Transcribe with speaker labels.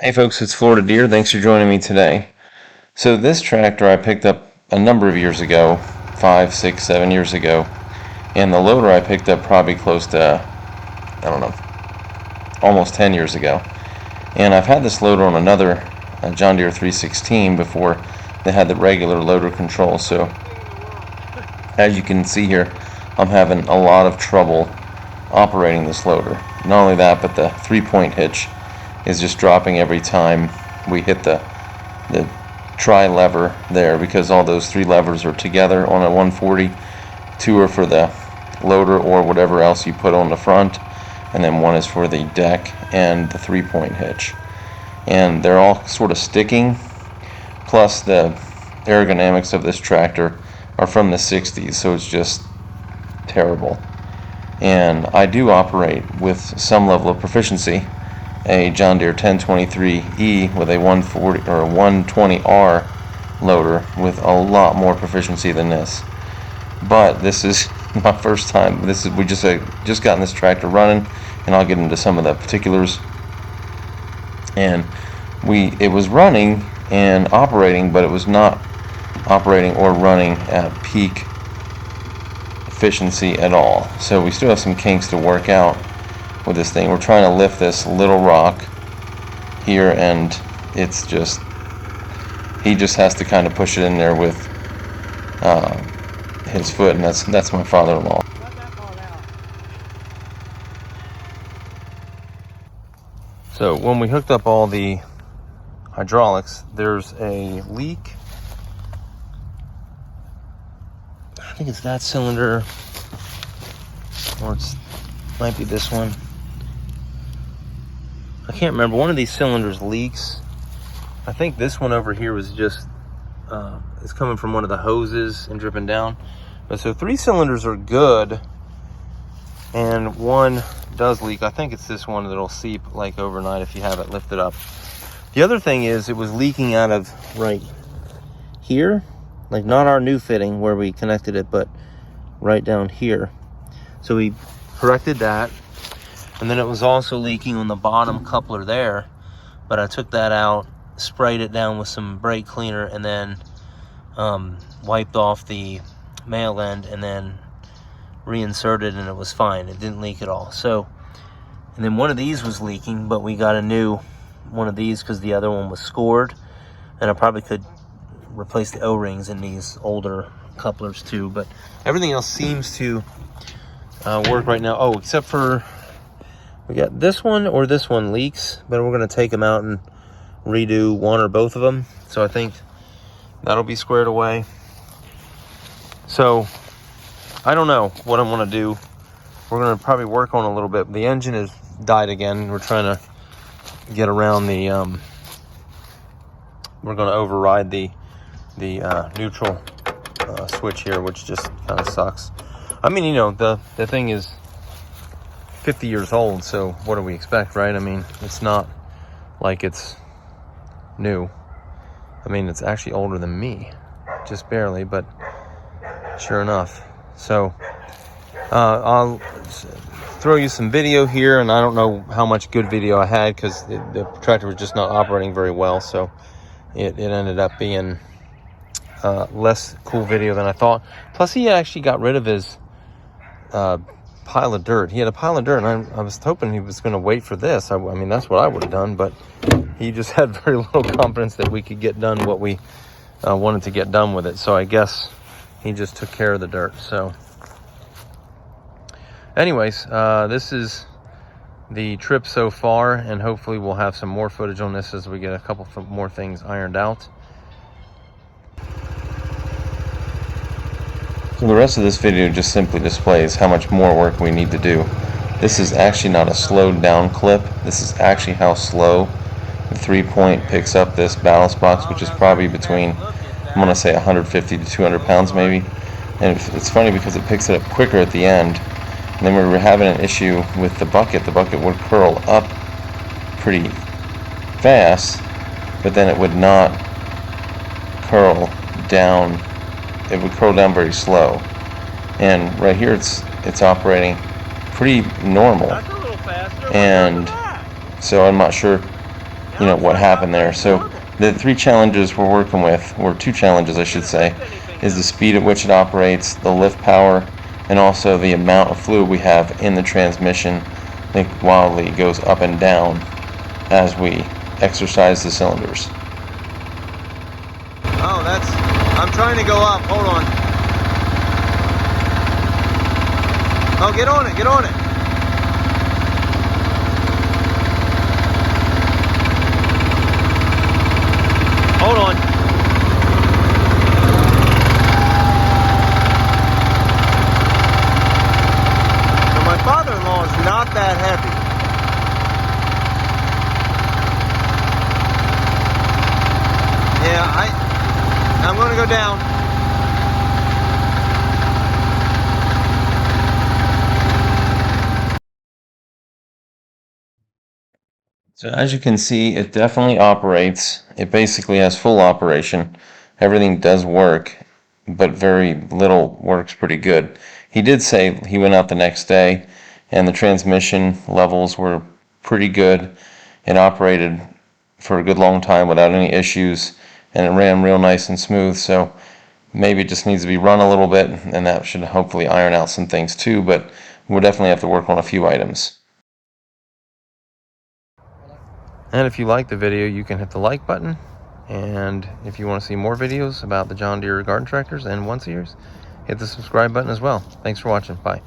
Speaker 1: Hey folks, it's Florida Deere. Thanks for joining me today. So this tractor I picked up a number of years ago, 5, 6, 7 years ago, and the loader I picked up probably close to, I don't know, almost 10 years ago. And I've had this loader on another John Deere 316 before they had the regular loader control. So as you can see here, I'm having a lot of trouble operating this loader. Not only that, but the 3-point hitch is just dropping every time we hit the tri lever there, because all those three levers are together on a 140. Two are for the loader or whatever else you put on the front, and then one is for the deck and the 3-point hitch, and they're all sort of sticking. Plus the aerodynamics of this tractor are from the 60s, so it's just terrible. And I do operate with some level of proficiency a John Deere 1023E with a 140 or a 120R loader with a lot more proficiency than this. But this is my first time. We just gotten this tractor running, and I'll get into some of the particulars. And it was running and operating, but it was not operating or running at peak efficiency at all. So we still have some kinks to work out with this thing. We're trying to lift this little rock here, and it's just, he just has to kind of push it in there with his foot, and that's my father-in-law. So when we hooked up all the hydraulics, there's a leak. I think it's that cylinder, or it might be this one. I can't remember. One of these cylinders leaks. I think this one over here was just it's coming from one of the hoses and dripping down. But so 3 cylinders are good, and one does leak. I think it's this one that'll seep like overnight if you have it lifted up. The other thing is, it was leaking out of right here, like not our new fitting where we connected it, but right down here. So we corrected that. And then it was also leaking on the bottom coupler there, but I took that out, sprayed it down with some brake cleaner, and then wiped off the male end, and then reinserted, and it was fine. It didn't leak at all. So, and then one of these was leaking, but we got a new one of these because the other one was scored, and I probably could replace the O-rings in these older couplers too. But everything else seems to work right now. Oh, except for we got this one or this one leaks, but we're going to take them out and redo one or both of them. So I think that'll be squared away. So I don't know what I'm going to do. We're going to probably work on a little bit. The engine has died again. We're trying to get around the we're going to override the neutral switch here, which just kind of sucks. I mean, you know, the thing is 50 years old, so what do we expect, right? I mean, it's not like it's new. I mean, it's actually older than me, just barely, but sure enough. So I'll throw you some video here, and I don't know how much good video I had because the tractor was just not operating very well, so it ended up being less cool video than I thought. Plus, he actually got rid of his pile of dirt. He had a pile of dirt, and I was hoping he was going to wait for this. I mean, that's what I would have done, but he just had very little confidence that we could get done what we wanted to get done with it. So I guess he just took care of the dirt. So anyways, this is the trip so far, and hopefully we'll have some more footage on this as we get a couple more things ironed out. So the rest of this video just simply displays how much more work we need to do. This is actually not a slowed down clip. This is actually how slow the 3-point picks up this ballast box, which is probably between, I'm going to say 150 to 200 pounds maybe. And it's funny because it picks it up quicker at the end. And then we were having an issue with the bucket. The bucket would curl up pretty fast, but then it would not curl down. It would curl down very slow. And right here it's operating pretty normal.
Speaker 2: That's a little faster.
Speaker 1: And so I'm not sure what happened there. So the three challenges we're working with, or two challenges I should say, is the speed at which it operates, the lift power, and also the amount of fluid we have in the transmission. I think wildly goes up and down as we exercise the cylinders.
Speaker 2: Oh, I'm trying to go up. Hold on. Oh, get on it, get on it. Hold on. So my father-in-law is not that heavy. Yeah, I'm going to go down.
Speaker 1: So as you can see, it definitely operates. It basically has full operation. Everything does work, but very little works pretty good. He did say he went out the next day and the transmission levels were pretty good. It operated for a good long time without any issues, and it ran real nice and smooth. So maybe it just needs to be run a little bit, and that should hopefully iron out some things too, but we'll definitely have to work on a few items. And if you like the video, you can hit the like button. And if you want to see more videos about the John Deere garden tractors and one-seers, hit the subscribe button as well. Thanks for watching. Bye.